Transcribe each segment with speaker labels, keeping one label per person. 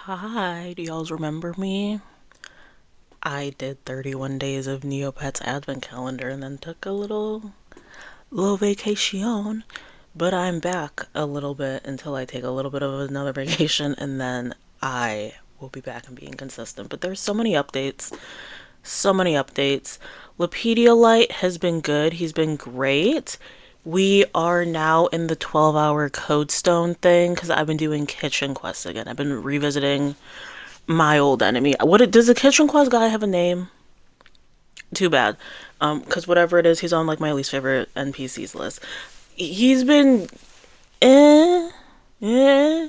Speaker 1: Hi, do y'all remember me? I did 31 days of Neopets advent calendar and then took a little vacation, but I'm back a little bit until I take a little bit of another vacation and then I will be back and being consistent. But there's so many updates. So many updates. Lepedia Light has been good. He's been great. We are now in the 12-hour Codestone thing because I've been doing kitchen quests again. I've been revisiting my old enemy. What does the kitchen quest guy have a name? Too bad. Because whatever it is, he's on like my least favorite NPCs list. He's been eh, eh.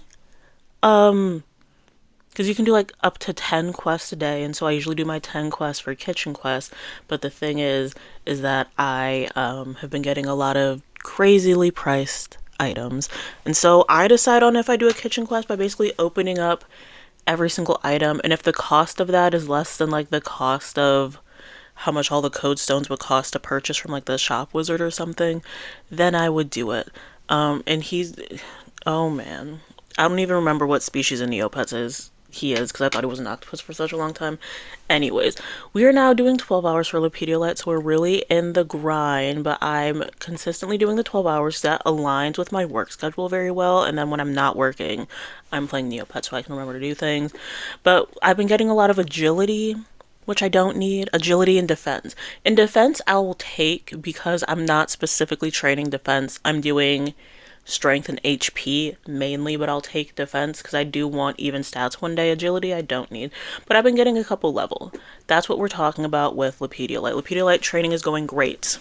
Speaker 1: Because you can do like up to 10 quests a day, and so I usually do my 10 quests for kitchen quests. But the thing is that I have been getting a lot of crazily priced items, and so I decide on if I do a kitchen quest by basically opening up every single item, and if the cost of that is less than like the cost of how much all the code stones would cost to purchase from like the shop wizard or something, then I would do it. And he's, oh man, I don't even remember what species of Neopets he is because I thought he was an octopus for such a long time. Anyways, we are now doing 12 hours for Lepedia Let, so we're really in the grind, but I'm consistently doing the 12 hours. That aligns with my work schedule very well, and then when I'm not working, I'm playing Neopets so I can remember to do things. But I've been getting a lot of agility, which I don't need. Agility and defense. In defense, I will take because I'm not specifically training defense. I'm doing strength and HP mainly, but I'll take defense because I do want even stats one day. Agility, I don't need. But I've been getting a couple level. That's what we're talking about with Lepedia Light. Lepedia Light training is going great.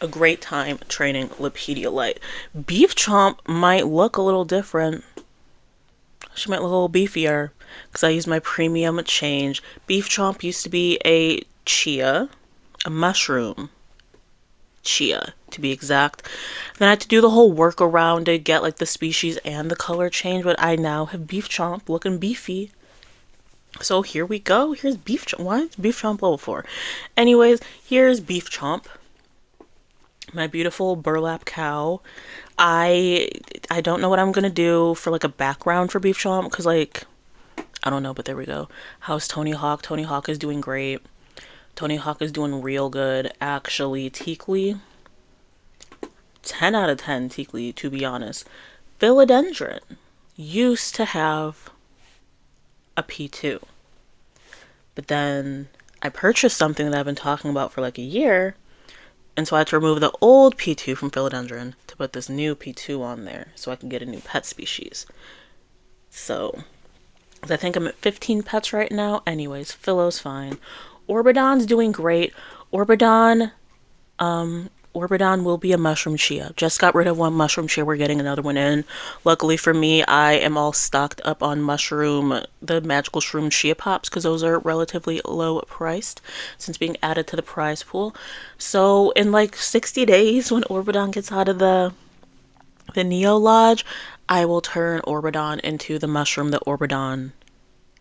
Speaker 1: A great time training Lepedia Light. Beef Chomp might look a little different. She might look a little beefier because I use my premium change. Beef Chomp used to be a chia, a mushroom chia to be exact. Then I had to do the whole workaround to get like the species and the color change, but I now have Beef Chomp looking beefy. So here we go. Here's Beef Chomp. Why is Beef Chomp level 4? Anyways, here's Beef Chomp. My beautiful burlap cow. I don't know what I'm gonna do for like a background for Beef Chomp because like I don't know, but there we go. How's Tony Hawk? Tony Hawk is doing great. Tony Hawk is doing real good actually. Teakly, 10 out of 10 Teakly, to be honest. Philodendron used to have a P2, but then I purchased something that I've been talking about for like a year, and so I had to remove the old P2 from Philodendron to put this new P2 on there so I can get a new pet species. So, I think I'm at 15 pets right now. Anyways, Philo's fine. Orbidon's doing great. Orbidon will be a mushroom chia. Just got rid of one mushroom chia. We're getting another one in. Luckily for me, I am all stocked up on the magical shroom chia pops because those are relatively low priced since being added to the prize pool. So in like 60 days when Orbidon gets out of the Neo Lodge, I will turn Orbidon into the mushroom that Orbidon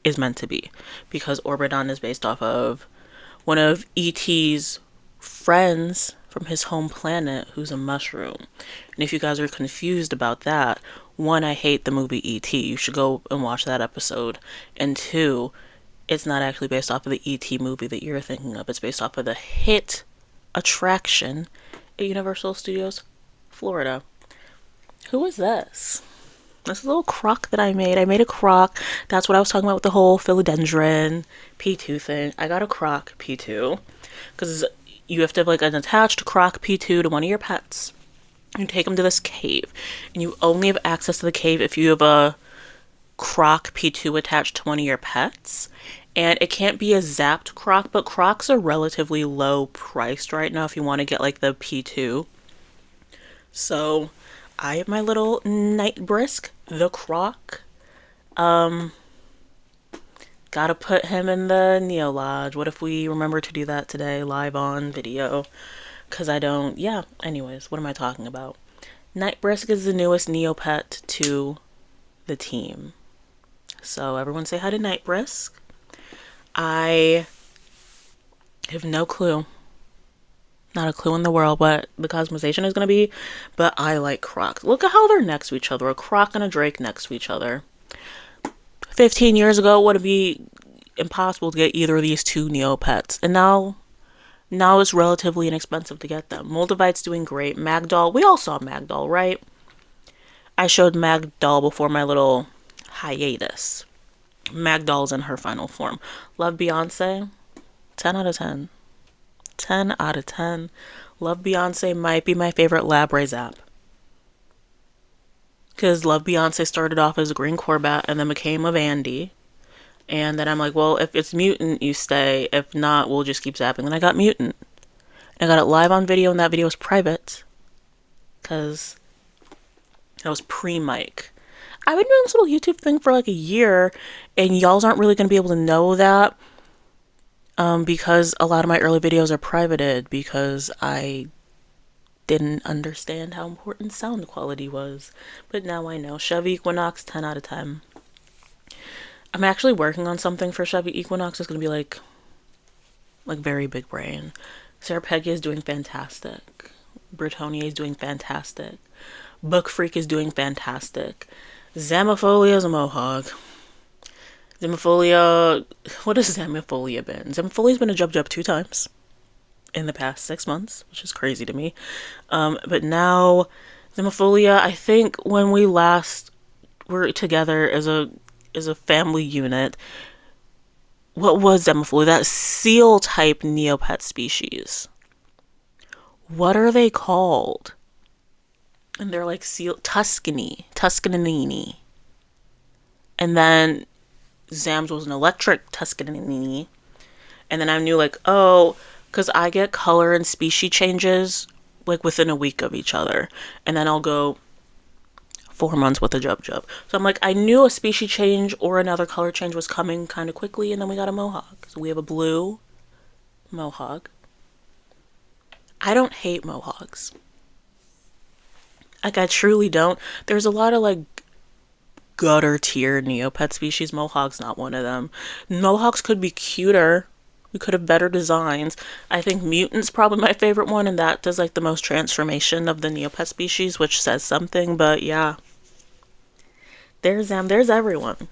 Speaker 1: is meant to be because Orbidon is based off of one of E.T.'s friends from his home planet who's a mushroom. And if you guys are confused about that, one, I hate the movie E.T. You should go and watch that episode. And two, it's not actually based off of the E.T. movie that you're thinking of. It's based off of the hit attraction at Universal Studios Florida. Who is this? This little croc that I made. I made a croc. That's what I was talking about with the whole philodendron P2 thing. I got a croc P2 because you have to have like an attached croc P2 to one of your pets. You take them to this cave, and you only have access to the cave if you have a croc P2 attached to one of your pets. And it can't be a zapped croc, but crocs are relatively low priced right now if you want to get like the P2. So I have my little night brisk, the croc. Gotta put him in the Neo Lodge. What if we remember to do that today, live on video? Because I don't, yeah. Anyways, what am I talking about? Night brisk is the newest Neopet to the team. So everyone say hi to Night brisk. I have no clue. Not a clue in the world what the customization is going to be, but I like crocs. Look at how they're next to each other. A croc and a drake next to each other. 15 years ago, would it be impossible to get either of these two Neopets? And now it's relatively inexpensive to get them. Moldavite's doing great. Magdoll, we all saw Magdoll, right? I showed Magdoll before my little hiatus. Magdoll's in her final form. Love Beyonce, 10 out of 10. 10 out of 10. Love Beyonce might be my favorite Labre Zap. Because Love Beyonce started off as a green Corbat and then became a Vandy. And then I'm like, well, if it's mutant, you stay. If not, we'll just keep zapping. Then I got mutant. And I got it live on video, and that video was private. Because that was pre-mic. I've been doing this little YouTube thing for like a year, and y'all aren't really going to be able to know that. Because a lot of my early videos are privated because I didn't understand how important sound quality was. But now I know. Chevy Equinox, 10 out of 10. I'm actually working on something for Chevy Equinox. It's going to be like very big brain. Serapeggia is doing fantastic. Britonia is doing fantastic. Book Freak is doing fantastic. Zamifolia is a mohawk. Zamifolia, what has Zamifolia been? Zamifolia's been a Jub 2 times in the past 6 months, which is crazy to me. But now, Zamifolia, I think when we last were together as a family unit, what was Zamifolia? That seal type Neopet species. What are they called? And they're like seal Tuscanini. And then Zams was an electric Tuscanini. And then I knew like, oh, because I get color and species changes like within a week of each other. And then I'll go 4 months with a Jub. So I'm like, I knew a species change or another color change was coming kind of quickly, and then we got a mohawk. So we have a blue mohawk. I don't hate mohawks. Like, I truly don't. There's a lot of like gutter tier Neopet species. Mohawk's not one of them. Mohawks could be cuter. We could have better designs. I think Mutant's probably my favorite one, and that does like the most transformation of the Neopet species, which says something, but yeah. There's them. There's everyone.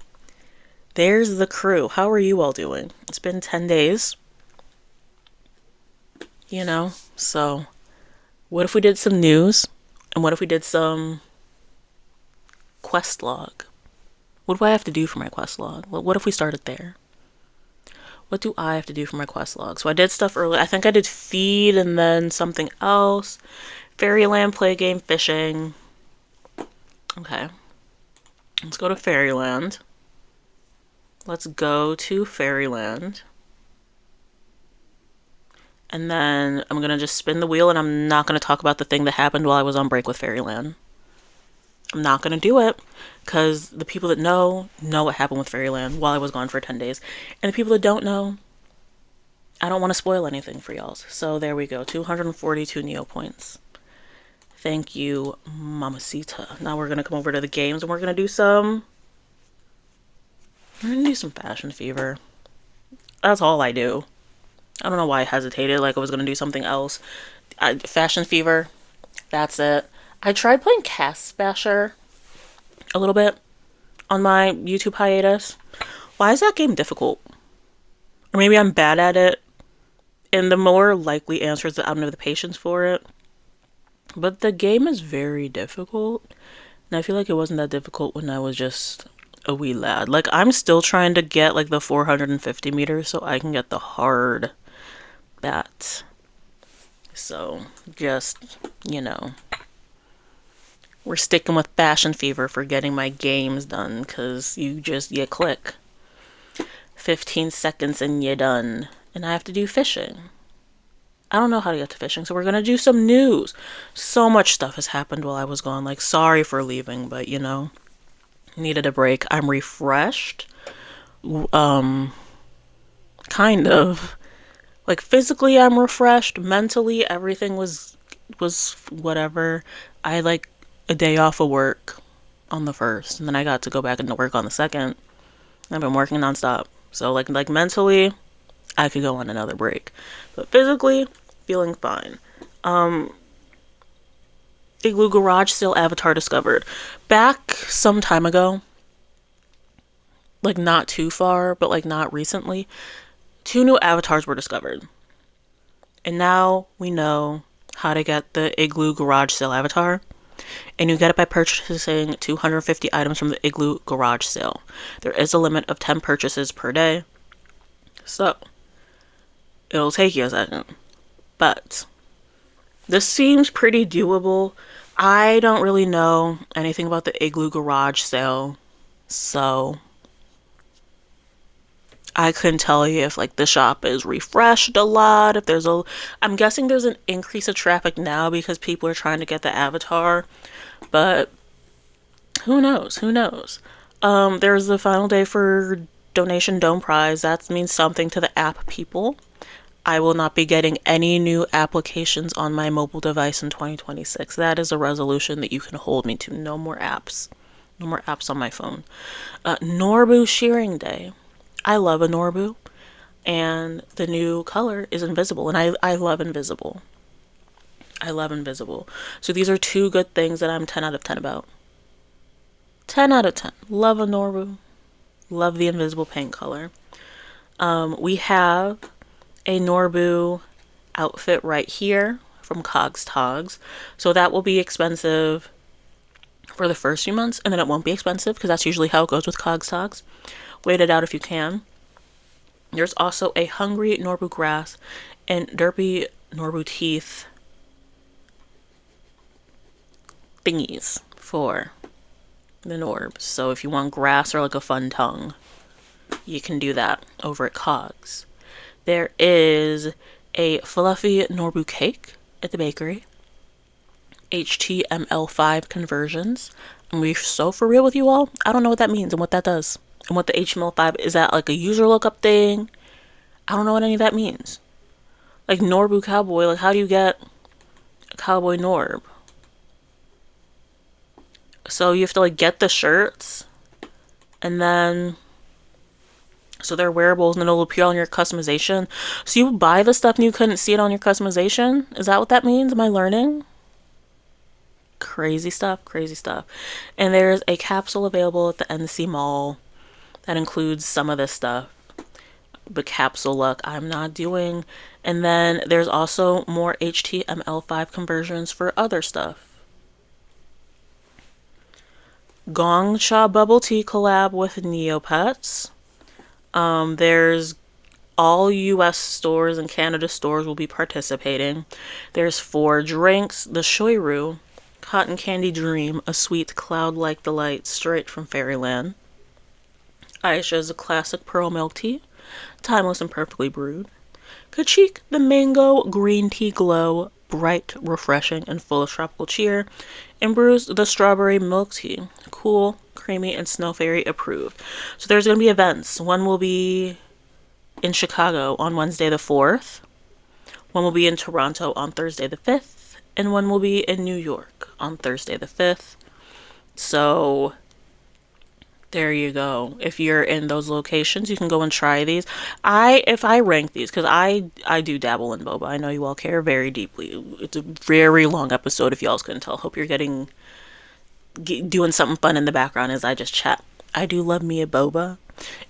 Speaker 1: There's the crew. How are you all doing? It's been 10 days. You know? So, what if we did some news? And what if we did some quest log? What do I have to do for my quest log? What if we started there? What do I have to do for my quest log? So I did stuff early. I think I did feed and then something else. Fairyland, play game, fishing. Okay. Let's go to Fairyland. Let's go to Fairyland. And then I'm going to just spin the wheel, and I'm not going to talk about the thing that happened while I was on break with Fairyland. I'm not going to do it because the people that know what happened with Fairyland while I was gone for 10 days. And the people that don't know, I don't want to spoil anything for y'all. So there we go. 242 Neopoints. Thank you, Mamacita. Now we're going to come over to the games and we're going to do some Fashion Fever. That's all I do. I don't know why I hesitated, like I was going to do something else. Fashion Fever, that's it. I tried playing Cast Basher a little bit on my YouTube hiatus. Why is that game difficult? Or maybe I'm bad at it. And the more likely answer is that I don't have the patience for it. But the game is very difficult. And I feel like it wasn't that difficult when I was just a wee lad. Like, I'm still trying to get like the 450 meters so I can get the hard bat. So, just, you know, we're sticking with Fashion Fever for getting my games done, because you click 15 seconds and you're done. And I have to do fishing. I don't know how to get to fishing, so we're gonna do some news. So much stuff has happened while I was gone. Like, sorry for leaving, but you know, needed a break. I'm refreshed. Kind of. Like, physically I'm refreshed. Mentally, everything was whatever. I had like a day off of work on the 1st, and then I got to go back into work on the 2nd. I've been working nonstop. So like mentally, I could go on another break. But physically, feeling fine. Igloo Garage Sale Avatar discovered. Back some time ago, like not too far, but like not recently, two new avatars were discovered. And now we know how to get the Igloo Garage Sale avatar. And you get it by purchasing 250 items from the Igloo Garage Sale. There is a limit of 10 purchases per day. So, it'll take you a second. But, this seems pretty doable. I don't really know anything about the Igloo Garage Sale. So, I couldn't tell you if like the shop is refreshed a lot, if I'm guessing there's an increase of traffic now because people are trying to get the avatar, but who knows? Who knows? There's the final day for donation dome prize. That means something to the app people. I will not be getting any new applications on my mobile device in 2026. That is a resolution that you can hold me to. No more apps. No more apps on my phone. Norbu Shearing Day. I love a Norbu, and the new color is invisible, and I love invisible. I love invisible. So these are two good things that I'm 10 out of 10 about. 10 out of 10. Love a Norbu. Love the invisible paint color. We have a Norbu outfit right here from Cogs Togs. So that will be expensive for the first few months, and then it won't be expensive because that's usually how it goes with Cogs Togs. Wait it out if you can. There's also a Hungry Norbu Grass and Derpy Norbu Teeth thingies for the Norbs. So if you want grass or like a fun tongue, you can do that over at Cogs. There is a fluffy Norbu cake at the bakery. HTML5 conversions. I'm be so for real with you all. I don't know what that means and what that does. And what the HTML5 is, that like a user lookup thing? I don't know what any of that means. Like Norbu Cowboy, like how do you get a Cowboy Norb? So you have to like get the shirts, and then so they're wearables and it'll appear on your customization. So you buy the stuff and you couldn't see it on your customization? Is that what that means? Am I learning? Crazy stuff, crazy stuff. And there's a capsule available at the NC Mall that includes some of this stuff. The capsule look I'm not doing. And then there's also more HTML5 conversions for other stuff. Gong Cha Bubble Tea collab with Neopets. There's all US stores and Canada stores will be participating. There's 4 drinks. The Shoiru Cotton Candy Dream, a sweet cloud-like delight straight from fairyland. Aisha's a classic pearl milk tea, timeless and perfectly brewed. Kachik, the mango green tea glow, bright, refreshing, and full of tropical cheer. And Bruce, the strawberry milk tea, cool, creamy, and snow fairy approved. So there's going to be events. One will be in Chicago on Wednesday the 4th. One will be in Toronto on Thursday the 5th. And one will be in New York on Thursday the 5th. So there you go. If you're in those locations, you can go and try these. If I rank these, because I do dabble in boba. I know you all care very deeply. It's a very long episode if y'all couldn't tell. Hope you're doing something fun in the background as I just chat. I do love me a boba.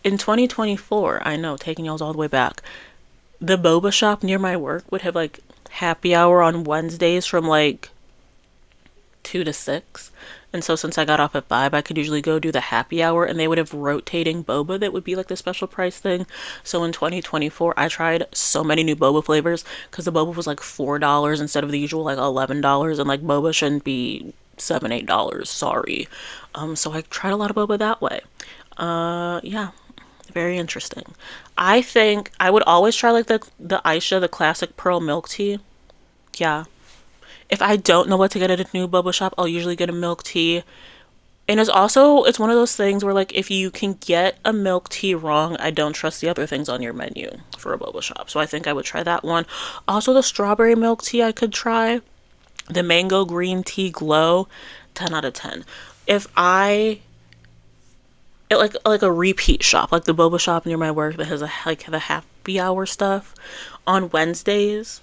Speaker 1: In 2024, I know, taking y'all all the way back, the boba shop near my work would have like happy hour on Wednesdays from like 2 to 6. And so since I got off at 5, I could usually go do the happy hour, and they would have rotating boba that would be like the special price thing. So in 2024, I tried so many new boba flavors because the boba was like $4 instead of the usual like $11, and like boba shouldn't be $7-8. Sorry. So I tried a lot of boba that way. Yeah, very interesting. I think I would always try like the Aisha, the classic pearl milk tea. Yeah. If I don't know what to get at a new boba shop, I'll usually get a milk tea. And it's one of those things where like if you can get a milk tea wrong, I don't trust the other things on your menu for a boba shop. So I think I would try that one. Also the strawberry milk tea I could try. The mango green tea glow, 10 out of 10. If I like a repeat shop, like the boba shop near my work that has the happy hour stuff on Wednesdays,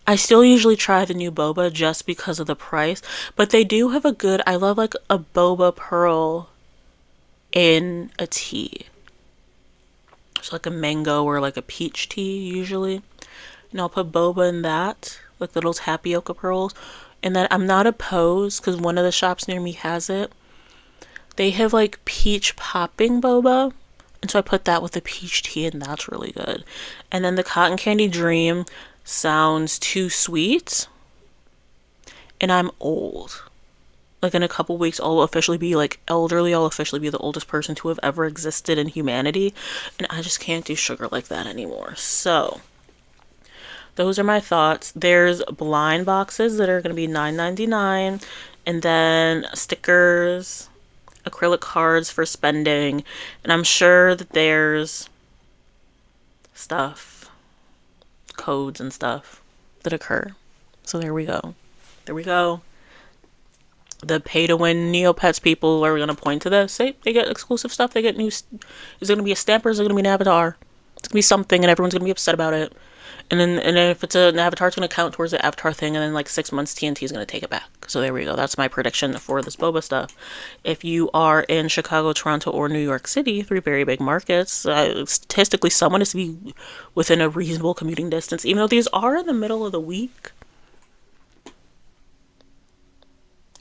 Speaker 1: I still usually try the new boba just because of the price, but they do have I love like a boba pearl in a tea. There's like a mango or like a peach tea usually. And I'll put boba in that, like little tapioca pearls. And then I'm not opposed because one of the shops near me has it. They have like peach popping boba. And so I put that with the peach tea, and that's really good. And then the cotton candy dream sounds too sweet. And I'm old. Like in a couple weeks, I'll officially be like elderly. I'll officially be the oldest person to have ever existed in humanity. And I just can't do sugar like that anymore. So those are my thoughts. There's blind boxes that are going to be $9.99, and then stickers, acrylic cards for spending, and I'm sure that there's stuff, codes and stuff that occur. So there we go. There we go. The pay-to-win Neopets people are going to point to this. They get exclusive stuff. They get new... Is it going to be a stamp or is it going to be an avatar? It's going to be something and everyone's going to be upset about it. And then if it's an avatar, it's going to count towards the avatar thing. And then like 6 months, TNT is going to take it back. So there we go. That's my prediction for this boba stuff. If you are in Chicago, Toronto, or New York City, 3 very big markets, statistically someone is to be within a reasonable commuting distance. Even though these are in the middle of the week.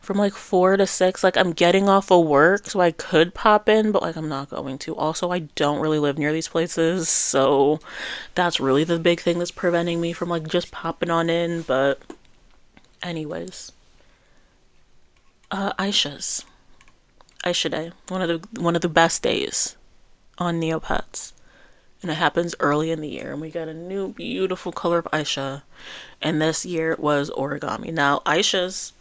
Speaker 1: From like 4 to 6, like I'm getting off of work, so I could pop in, but like I'm not going to. Also, I don't really live near these places, so that's really the big thing that's preventing me from like just popping on in. But anyways, Aisha Day, one of the best days on Neopets, and it happens early in the year, and we got a new beautiful color of Aisha, and this year it was origami. Now Aisha's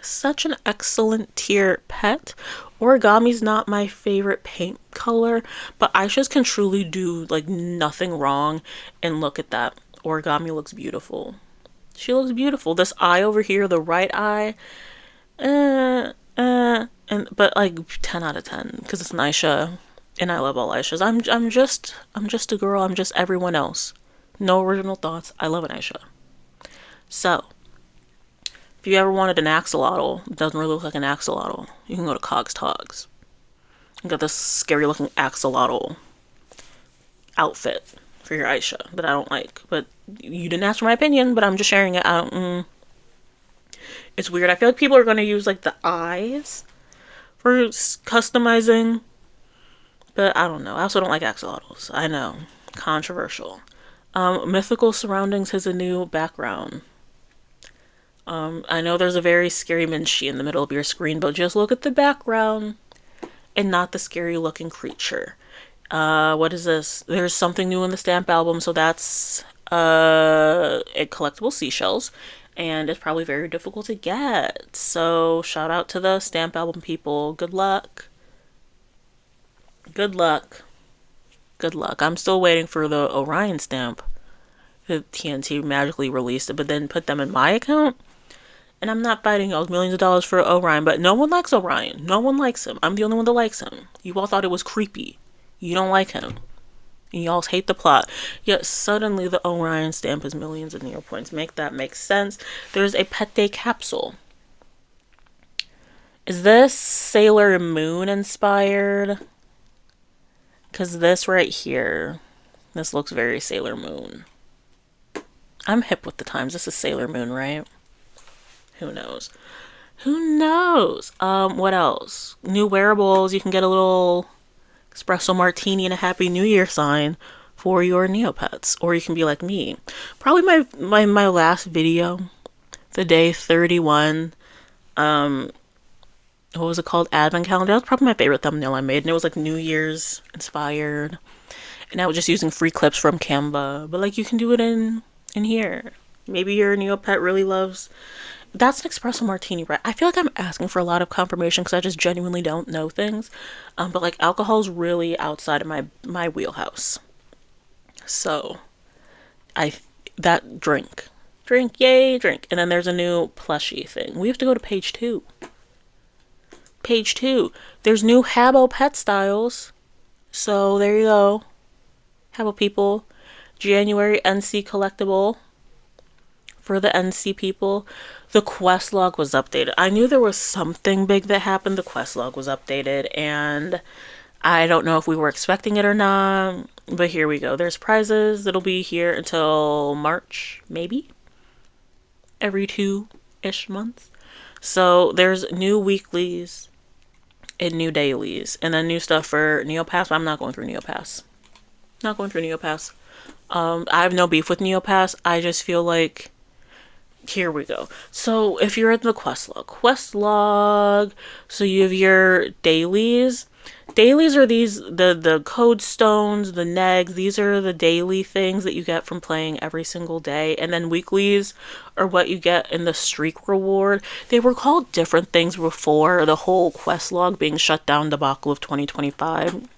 Speaker 1: such an excellent tier pet. Origami's not my favorite paint color, but Aisha's can truly do like nothing wrong. And look at that. Origami looks beautiful. She looks beautiful. This eye over here, the right eye, and but like 10 out of 10 because it's an Aisha, and I love all Aishas. I'm just a girl. I'm just everyone else. No original thoughts. I love an Aisha. So if you ever wanted an axolotl, it doesn't really look like an axolotl, you can go to Cog's Togs. You got this scary looking axolotl outfit for your Aisha that I don't like. But you didn't ask for my opinion, but I'm just sharing it. It's weird. I feel like people are going to use like the eyes for customizing. But I don't know. I also don't like axolotls. I know. Controversial. Mythical Surroundings has a new background. I know there's a very scary Minchie in the middle of your screen, but just look at the background and not the scary looking creature. What is this? There's something new in the stamp album, so that's a collectible seashells, and it's probably very difficult to get. So shout out to the stamp album people. Good luck. Good luck. Good luck. I'm still waiting for the Orion stamp. The TNT magically released it, but then put them in my account. And I'm not fighting y'all's millions of dollars for Orion, but no one likes Orion. No one likes him. I'm the only one that likes him. You all thought it was creepy. You don't like him. And y'all hate the plot. Yet suddenly the Orion stamp is millions of Neopoints. Make that make sense. There's a Pet Day capsule. Is this Sailor Moon inspired? Because this right here, this looks very Sailor Moon. I'm hip with the times. This is Sailor Moon, right? Who knows? Who knows? What else? New wearables. You can get a little espresso martini and a Happy New Year sign for your Neopets. Or you can be like me. Probably my last video, the day 31, what was it called? Advent calendar. That was probably my favorite thumbnail I made. And it was like New Year's inspired. And I was just using free clips from Canva. But like you can do it in here. Maybe your Neopet really loves... That's an espresso martini, right? I feel like I'm asking for a lot of confirmation because I just genuinely don't know things. But like alcohol's really outside of my wheelhouse. So, drink, yay, drink. And then there's a new plushie thing. We have to go to page 2. Page 2. There's new Habbo pet styles. So there you go. Habbo people. January NC collectible. For the NC people, the quest log was updated. I knew there was something big that happened. The quest log was updated, and I don't know if we were expecting it or not, but here we go. There's prizes that'll be here until March, maybe every 2-ish months. So there's new weeklies and new dailies, and then new stuff for Neopass. But I'm not going through Neopass. Not going through Neopass. I have no beef with Neopass. I just feel like here we go. So if you're in the quest log, so you have your dailies. Dailies are these the code stones, the negs. These are the daily things that you get from playing every single day. And then weeklies are what you get in the streak reward. They were called different things before the whole quest log being shut down debacle of 2025.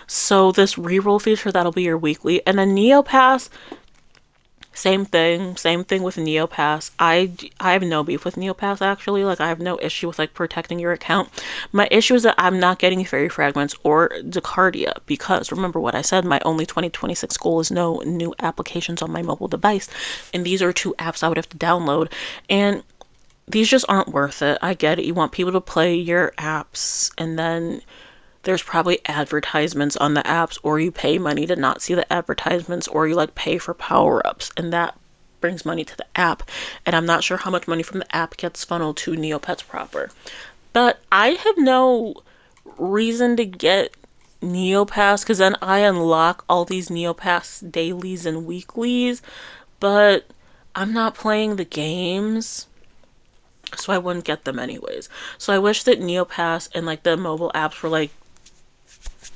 Speaker 1: So this reroll feature, that'll be your weekly. And then Neopass, same thing with Neopass. I have no beef with Neopass actually. Like I have no issue with like protecting your account. My issue is that I'm not getting fairy fragments or Decardia because remember what I said, my only 2026 goal is no new applications on my mobile device. And these are 2 apps I would have to download. And these just aren't worth it. I get it. You want people to play your apps and then there's probably advertisements on the apps, or you pay money to not see the advertisements, or you like pay for power-ups, and that brings money to the app. And I'm not sure how much money from the app gets funneled to Neopets proper. But I have no reason to get Neopass, because then I unlock all these Neopass dailies and weeklies, but I'm not playing the games, so I wouldn't get them anyways. So I wish that Neopass and like the mobile apps were like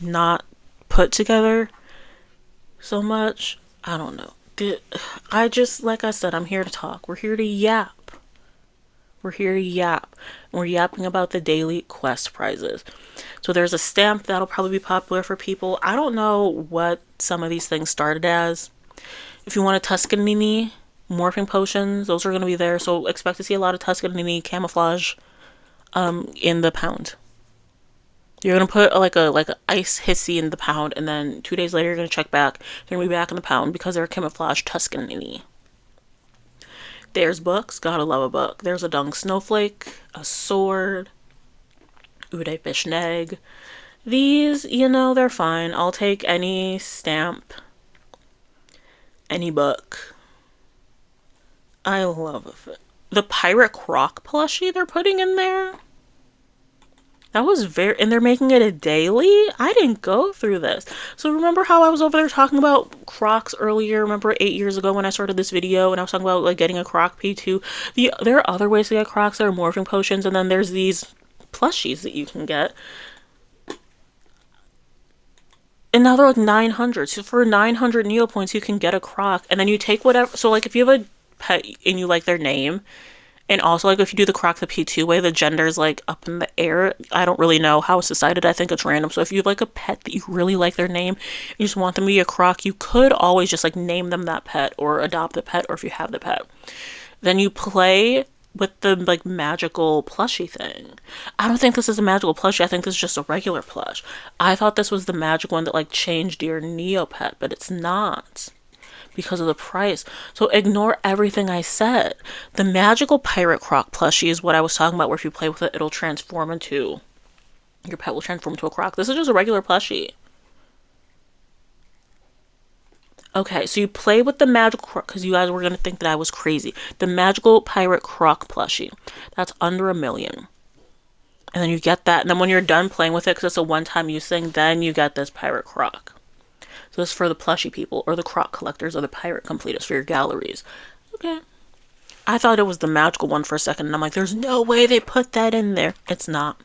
Speaker 1: not put together so much. I don't know. I just, like I said, I'm here to talk. We're here to yap. We're here to yap. We're yapping about the daily quest prizes. So there's a stamp that'll probably be popular for people. I don't know what some of these things started as. If you want a Tuscanini, morphing potions, those are going to be there. So expect to see a lot of Tuscanini camouflage in the pound. You're gonna put like a ice hissy in the pound, and then 2 days later you're gonna check back. They're gonna be back in the pound because they're camouflage Tuscanini. There's books. Gotta love a book. There's a dung snowflake, a sword, ude fish neg. These, they're fine. I'll take any stamp, any book. I love it. The pirate croc plushie they're putting in there. That was and they're making it a daily? I didn't go through this. So remember how I was over there talking about crocs earlier? Remember 8 years ago when I started this video and I was talking about like getting a croc P2? There are other ways to get crocs. There are morphing potions, and then there's these plushies that you can get. And now they're like 900. So for 900 Neopoints, you can get a croc. And then you take whatever. So like if you have a pet and you like their name, and also, like, if you do the croc the P2 way, the gender's, like, up in the air. I don't really know how it's decided. I think it's random. So if you have, like, a pet that you really like their name, you just want them to be a croc, you could always just, like, name them that pet or adopt the pet, or if you have the pet. Then you play with the, like, magical plushie thing. I don't think this is a magical plushie. I think this is just a regular plush. I thought this was the magic one that, like, changed your Neopet, but it's not. Because of the price. So ignore everything I said. The magical pirate croc plushie is what I was talking about, where if you play with it, it'll transform into, your pet will transform into a croc. This is just a regular plushie. Okay, so you play with the magical croc, because you guys were going to think that I was crazy. The magical pirate croc plushie. That's under $1 million. And then you get that, and then when you're done playing with it, because it's a one-time use thing, then you get this pirate croc. So this is for the plushie people, or the croc collectors, or the pirate completists for your galleries. Okay. I thought it was the magical one for a second, and I'm like, there's no way they put that in there. It's not.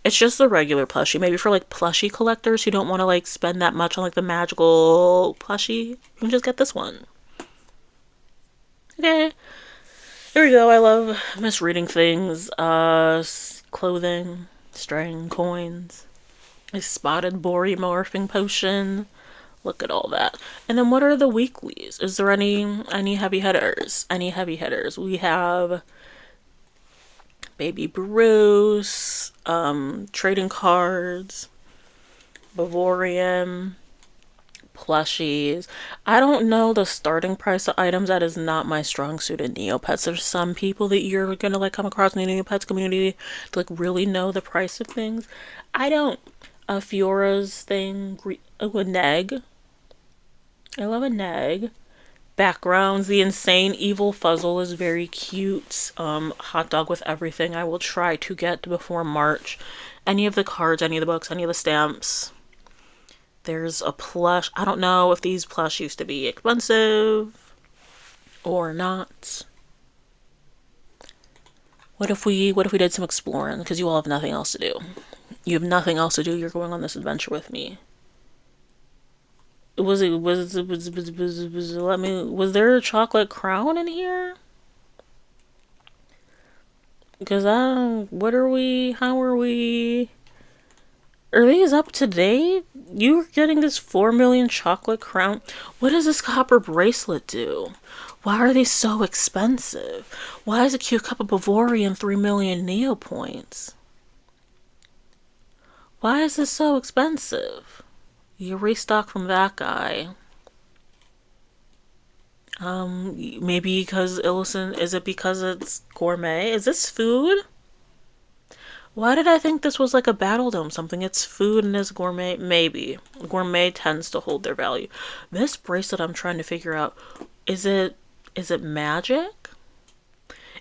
Speaker 1: It's just the regular plushie. Maybe for, like, plushie collectors who don't want to, like, spend that much on, like, the magical plushie, you can just get this one. Okay. There we go. I love misreading things. Clothing, string, coins. A spotted Bori morphing potion. Look at all that. And then what are the weeklies? Is there any heavy hitters? Any heavy hitters? We have Baby Bruce, trading cards, Bavorian, Plushies. I don't know the starting price of items. That is not my strong suit in Neopets. There's some people that you're gonna like come across in the Neopets community to like really know the price of things. I don't. Fiora's thing, oh, a neg. I love a neg. Backgrounds, the insane evil fuzzle is very cute. Hot dog with everything I will try to get before March. Any of the cards, any of the books, any of the stamps. There's a plush. I don't know if these plush used to be expensive or not. What if we did some exploring? Because you all have nothing else to do. You have nothing else to do. You're going on this adventure with me. Was there a chocolate crown in here? Because what are we, how are we, are these up to date? You're getting this 4 million chocolate crown. What does this copper bracelet do? Why are they so expensive? Why is a cute cup of Bavarian 3 million Neopoints? Why is this so expensive? You restock from that guy. Maybe because Illison, is it because it's gourmet? Is this food? Why did I think this was like a Battledome something? It's food and it's gourmet. Maybe. Gourmet tends to hold their value. This bracelet I'm trying to figure out, is it magic?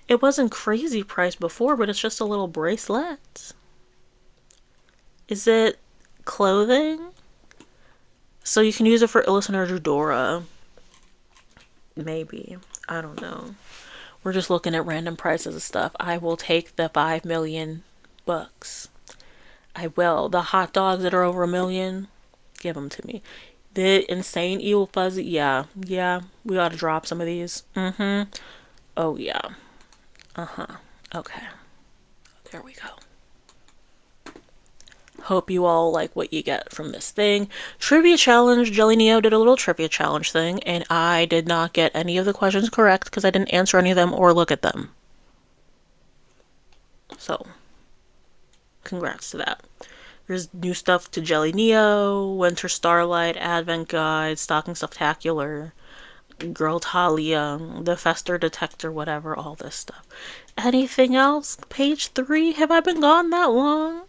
Speaker 1: It wasn't crazy priced before, but it's just a little bracelet. Is it clothing? So you can use it for Illison or Judora. Maybe. I don't know. We're just looking at random prices of stuff. I will take the 5 million bucks. I will. The hot dogs that are over 1 million, give them to me. The insane evil fuzzy, yeah, we ought to drop some of these. Oh yeah. Okay, there we go. Hope you all like what you get from this thing. Trivia challenge. jellyneo did a little trivia challenge thing, and I did not get any of the questions correct because I didn't answer any of them or look at them. So, congrats to that. There's new stuff to jellyneo, Winter Starlight, Advent Guide, Stocking Stufftacular, Girl Talia, the Fester Detector, whatever, all this stuff. Anything else? Page 3? Have I been gone that long?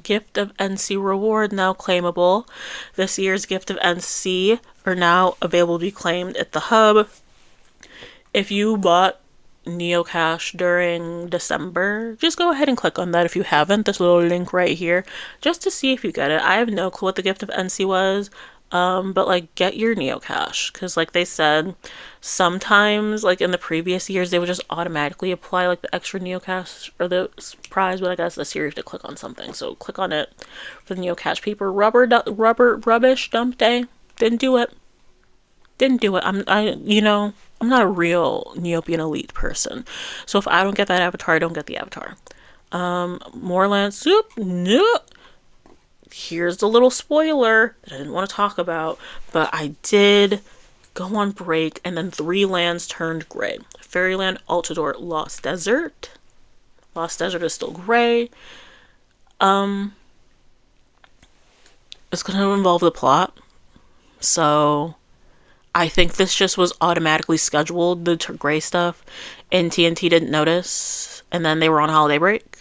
Speaker 1: Gift of NC reward now claimable. This year's gift of NC are now available to be claimed at the hub. If you bought Neocash during December, just go ahead and click on that if you haven't. This little link right here, just to see if you get it. I have no clue what the gift of NC was. But like get your Neocash, because like they said, sometimes like in the previous years they would just automatically apply like the extra Neocash or the prize, but I guess this year you have to click on something, so click on it for the Neocash paper. Rubbish dump day. Didn't do it. I'm not a real Neopian elite person, so if I don't get that avatar, I don't get the avatar. Moorland soup, no. Here's the little spoiler that I didn't want to talk about, but I did go on break, and then 3 lands turned gray. Fairyland, Altador, Lost Desert. Lost Desert is still gray. It's going to involve the plot, so I think this just was automatically scheduled, the gray stuff, and TNT didn't notice, and then they were on holiday break,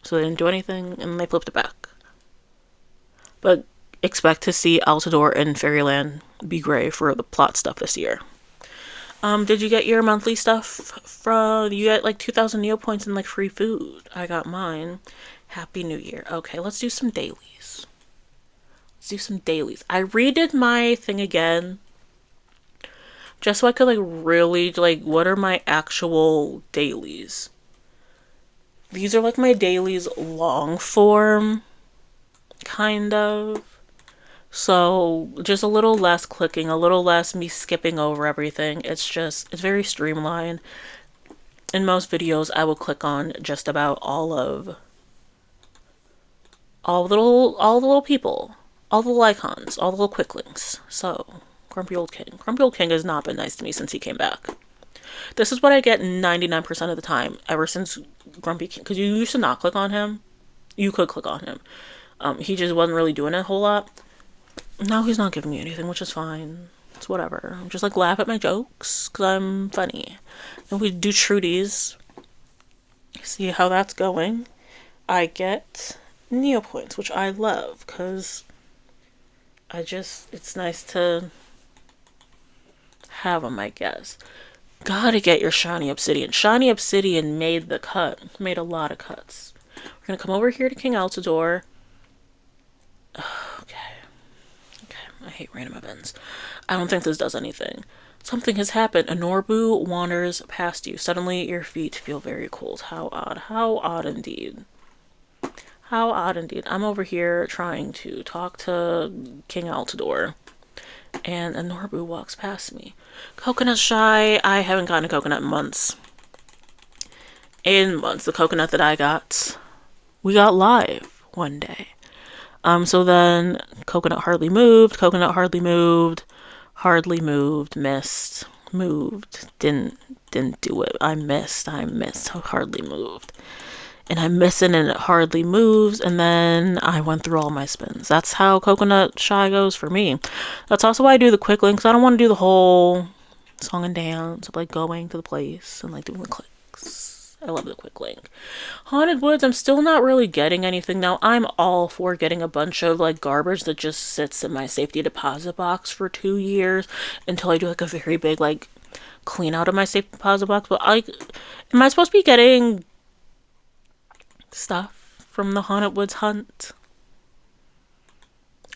Speaker 1: so they didn't do anything, and they flipped it back. But expect to see Altador and Fairyland be gray for the plot stuff this year. Did you get your monthly stuff you get like 2,000 Neopoints and like free food? I got mine. Happy New Year. Okay, let's do some dailies. I redid my thing again, just so I could like really like, what are my actual dailies? These are like my dailies long form, kind of. So just a little less clicking, a little less me skipping over everything. It's very streamlined. In most videos I will click on just about all the little people, all the little icons, all the little quick links. So Grumpy Old King has not been nice to me since he came back. This is what I get 99% of the time ever since Grumpy King, because you used to not click on him. You could click on him. He just wasn't really doing a whole lot. No, he's not giving me anything, which is fine. It's whatever. I'm just like laugh at my jokes because I'm funny. And we do Trudies. See how that's going. I get Neopoints, which I love because it's nice to have them, I guess. Gotta get your shiny obsidian. Shiny obsidian made the cut. Made a lot of cuts. We're gonna come over here to King Altador. Okay. Okay. I hate random events. I don't think this does anything. Something has happened. A Norbu wanders past you. Suddenly your feet feel very cold. How odd. How odd indeed. How odd indeed. I'm over here trying to talk to King Altador, and a Norbu walks past me. Coconut shy. I haven't gotten a coconut in months. In months. The coconut that I got, we got live one day. So then coconut hardly moved, missed, moved, didn't do it. I missed, hardly moved. And I'm missing and it hardly moves, and then I went through all my spins. That's how coconut shy goes for me. That's also why I do the quick links. I don't want to do the whole song and dance of like going to the place and like doing the clicks. I love the quick link. Haunted Woods, I'm still not really getting anything now. I'm all for getting a bunch of like garbage that just sits in my safety deposit box for 2 years until I do like a very big like clean out of my safety deposit box. But am I supposed to be getting stuff from the Haunted Woods hunt?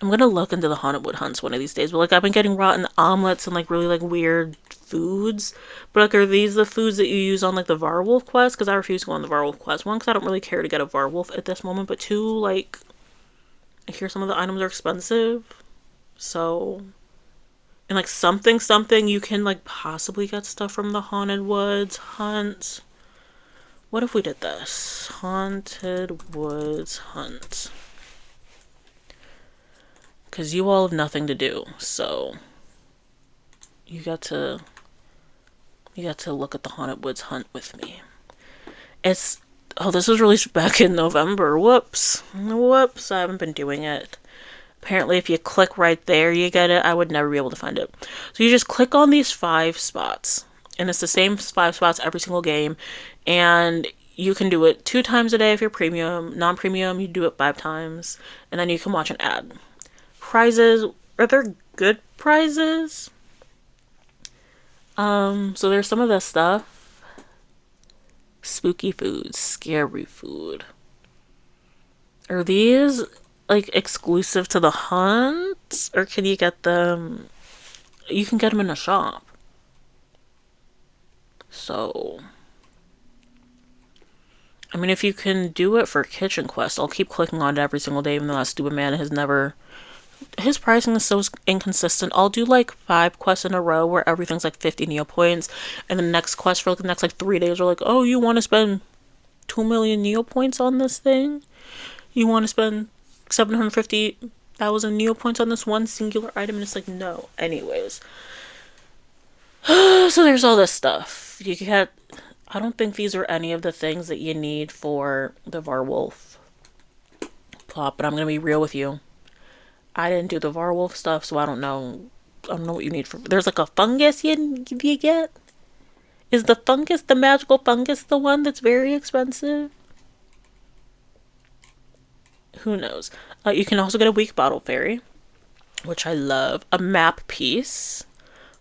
Speaker 1: I'm gonna look into the Haunted Wood hunts one of these days. But like I've been getting rotten omelets and like really like weird foods. But like are these the foods that you use on like the Varwolf quest? Because I refuse to go on the Varwolf quest. One, because I don't really care to get a Varwolf at this moment. But two, like I hear some of the items are expensive. So and like something you can like possibly get stuff from the Haunted Woods hunt. What if we did this? Haunted Woods hunt. Because you all have nothing to do, so you got to look at the Haunted Woods hunt with me. This was released back in November. Whoops, I haven't been doing it. Apparently, if you click right there, you get it. I would never be able to find it. So you just click on these 5 spots, and it's the same 5 spots every single game, and you can do it 2 times a day if you're premium. Non-premium, you do it 5 times, and then you can watch an ad. Prizes, are there good prizes? So there's some of this stuff. Spooky food, scary food. Are these like exclusive to the hunt, or can you get them? You can get them in a shop. So I mean, if you can do it for Kitchen Quest, I'll keep clicking on it every single day, even though that stupid man has never. His pricing is so inconsistent. I'll do like 5 quests in a row where everything's like 50 Neopoints, and the next quest for like the next like 3 days are like, oh, you want to spend 2 million Neopoints on this thing? You want to spend 750,000 Neopoints on this one singular item? And it's like, no. Anyways. So there's all this stuff. You get. I don't think these are any of the things that you need for the Varwolf plot, but I'm gonna be real with you. I didn't do the Varwolf stuff, so I don't know. I don't know what you need for. There's like a fungus you get. Is the fungus, the magical fungus, the one that's very expensive? Who knows? You can also get a weak bottle fairy, which I love. A map piece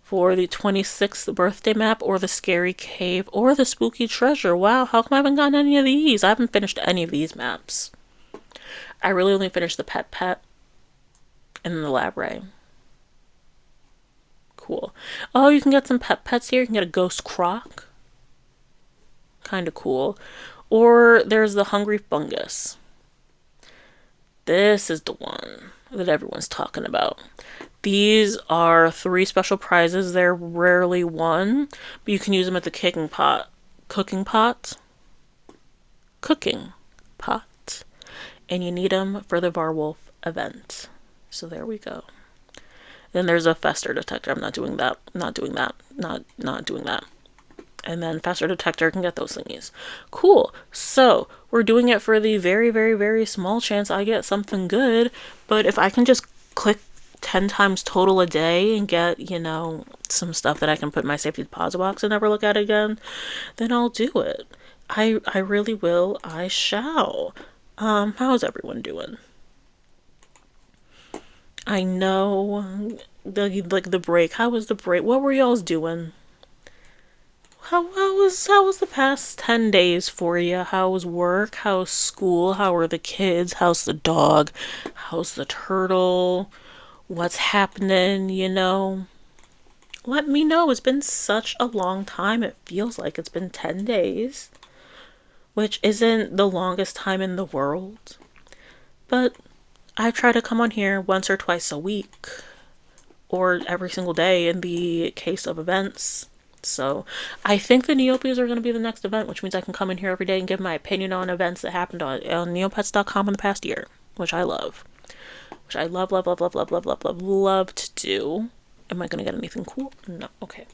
Speaker 1: for the 26th birthday map, or the scary cave, or the spooky treasure. Wow, how come I haven't gotten any of these? I haven't finished any of these maps. I really only finished the pet and then the lab ray. Cool. Oh, you can get some pets here. You can get a ghost croc. Kind of cool. Or there's the hungry fungus. This is the one that everyone's talking about. These are 3 special prizes. They're rarely won, but you can use them at the cooking pot, and you need them for the Varwolf event. So there we go. Then there's a Fester detector. I'm not doing that. Not doing that. And then Fester detector can get those thingies. Cool. So we're doing it for the very, very, very small chance I get something good. But if I can just click 10 times total a day and get, you know, some stuff that I can put in my safety deposit box and never look at again, then I'll do it. I really will. I shall. How's everyone doing? I know the break. How was the break? What were y'all's doing? How was the past 10 days for you? How was work? How's school? How are the kids? How's the dog? How's the turtle? What's happening, you know? Let me know. It's been such a long time. It feels like it's been 10 days, which isn't the longest time in the world. But I try to come on here once or twice a week, or every single day in the case of events. So I think the Neopias are going to be the next event, which means I can come in here every day and give my opinion on events that happened on neopets.com in the past year, which I love. Which I love, love, love, love, love, love, love, love, love to do. Am I going to get anything cool? No. Okay.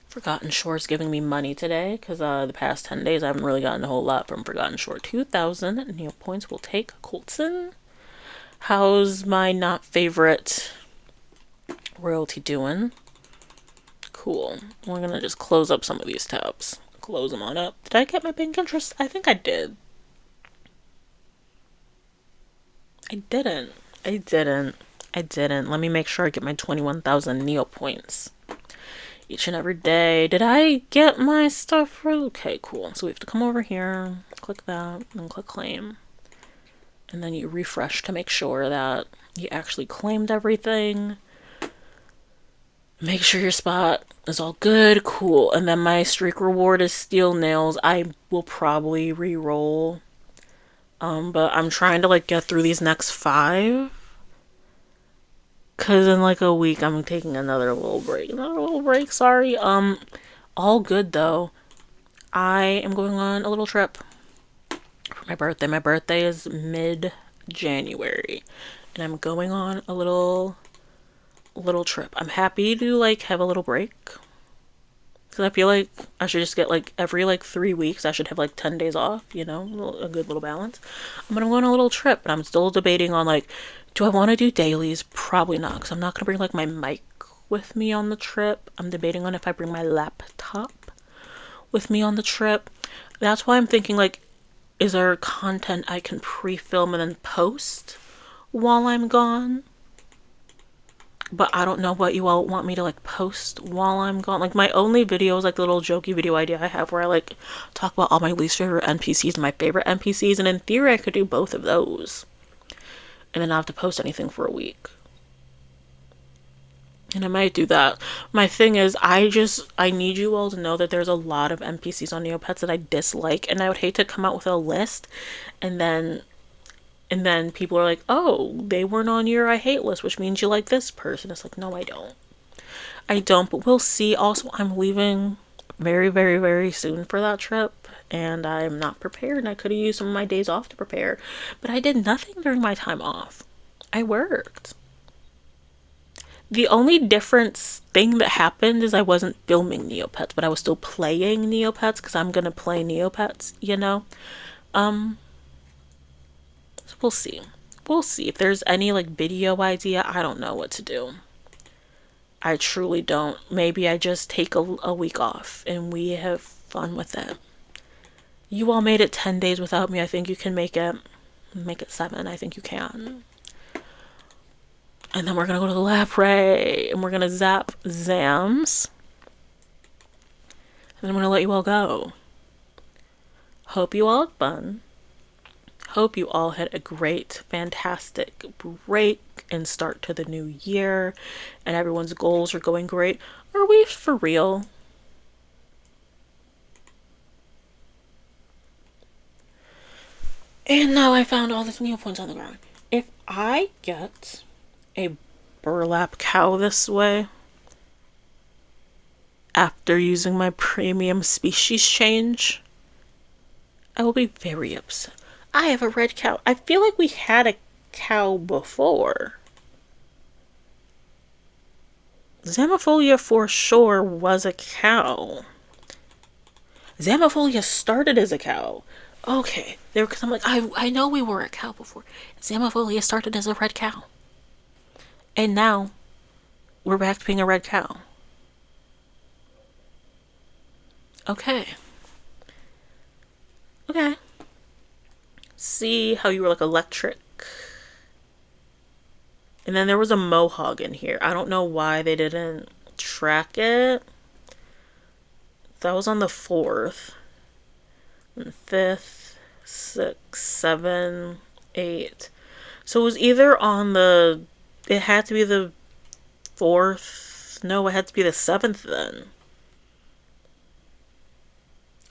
Speaker 1: Forgotten Shore's giving me money today because the past 10 days I haven't really gotten a whole lot from Forgotten Shore. 2,000 Neopoints will take Colton. How's my not favorite royalty doing? Cool. We're gonna just close up some of these tabs. Close them on up. Did I get my bank interest? I think I did. I didn't. I didn't. I didn't. Let me make sure I get my 21,000 Neopoints each and every day. Did I get my stuff? Okay, cool. So we have to come over here, click that, and click claim. And then you refresh to make sure that you actually claimed everything. Make sure your spot is all good. Cool. And then my streak reward is steel nails. I will probably re-roll. But I'm trying to like get through these next 5. Cause in like a week I'm taking another little break. Sorry. All good though. I am going on a little trip for my birthday. My birthday is mid-January. And I'm going on a little trip. I'm happy to like have a little break. Cause I feel like I should just get like every like 3 weeks I should have like 10 days off, you know, a good little balance. I'm gonna go on a little trip, but I'm still debating on like, do I want to do dailies? Probably not, because I'm not gonna bring like my mic with me on the trip. I'm debating on if I bring my laptop with me on the trip. That's why I'm thinking like, is there content I can pre-film and then post while I'm gone? But I don't know what you all want me to like post while I'm gone. Like my only video is like the little jokey video idea I have where I like talk about all my least favorite NPCs and my favorite NPCs, and in theory I could do both of those and then not have to post anything for a week. And I might do that. My thing is I need you all to know that there's a lot of NPCs on Neopets that I dislike, and I would hate to come out with a list and then people are like, oh, they weren't on your I hate list, which means you like this person. It's like, no, I don't, but we'll see. Also, I'm leaving very, very, very soon for that trip, and I'm not prepared, and I could have used some of my days off to prepare, but I did nothing during my time off. I worked. The only difference thing that happened is I wasn't filming Neopets, but I was still playing Neopets, because I'm gonna play Neopets, you know? So we'll see. We'll see. If there's any like video idea, I don't know what to do. I truly don't. Maybe I just take a week off and we have fun with it. You all made it 10 days without me. I think you can make it 7. I think you can. And then we're gonna go to the Lapray and we're gonna zap Zams. And I'm gonna let you all go. Hope you all had fun. Hope you all had a great, fantastic break and start to the new year, and everyone's goals are going great. Are we for real? And now I found all this Neopoints on the ground. If I get a burlap cow this way, after using my premium species change, I will be very upset. I have a red cow. I feel like we had a cow before. Zamifolia for sure was a cow. Zamifolia started as a cow. Okay, Because I'm like, I know we were a cow before. Zamophilia started as a red cow. And now we're back to being a red cow. Okay. Okay. See how you were like electric. And then there was a mohawk in here. I don't know why they didn't track it. That was on the 4th. And 5th, 6th, 7th, 8th. So it was either on the... It had to be the 4th. No, it had to be the 7th then.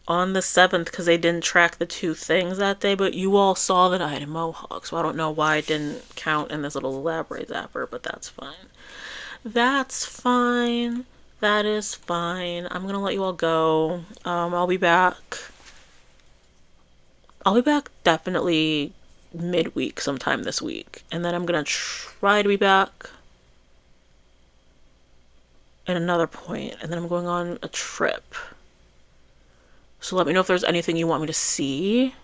Speaker 1: On the 7th, because they didn't track the 2 things that day, but you all saw that I had a mohawk, so I don't know why it didn't count in this little elaborate zapper, but that's fine. That's fine. That is fine. I'm gonna let you all go. I'll be back. I'll be back definitely midweek sometime this week, and then I'm gonna try to be back at another point, and then I'm going on a trip. So let me know if there's anything you want me to see.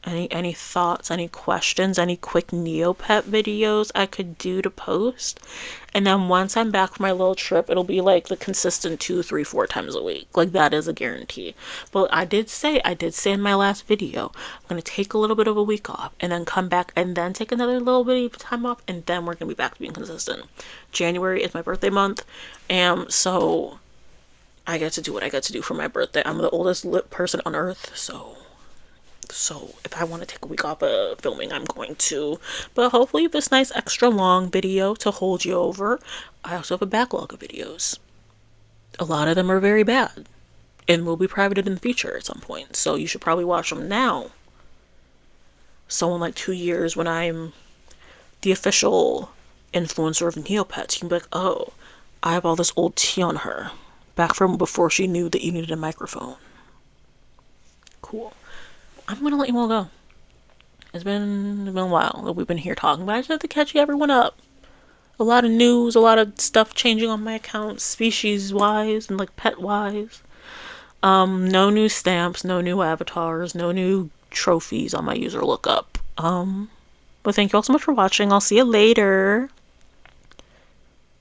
Speaker 1: Any thoughts, any questions, any quick Neopet videos I could do to post. And then once I'm back from my little trip, it'll be like the consistent 2, 3, 4 times a week. Like that is a guarantee. But I did say in my last video, I'm going to take a little bit of a week off and then come back and then take another little bit of time off. And then we're going to be back to being consistent. January is my birthday month. And so I get to do what I get to do for my birthday. I'm the oldest person on earth, so if I want to take a week off of filming, I'm going to. But hopefully this nice extra long video to hold you over. I also have a backlog of videos. A lot of them are very bad and will be privated in the future at some point, so you should probably watch them now. So in like 2 years, when I'm the official influencer of Neopets, you can be like, oh, I have all this old tea on her. Back from before she knew that you needed a microphone. Cool. I'm gonna let you all go. It's been a while that we've been here talking, but I just have to catch everyone up. A lot of news, a lot of stuff changing on my account, species-wise and like pet-wise. No new stamps, no new avatars, no new trophies on my user lookup. But thank you all so much for watching. I'll see you later.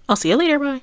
Speaker 1: Bye.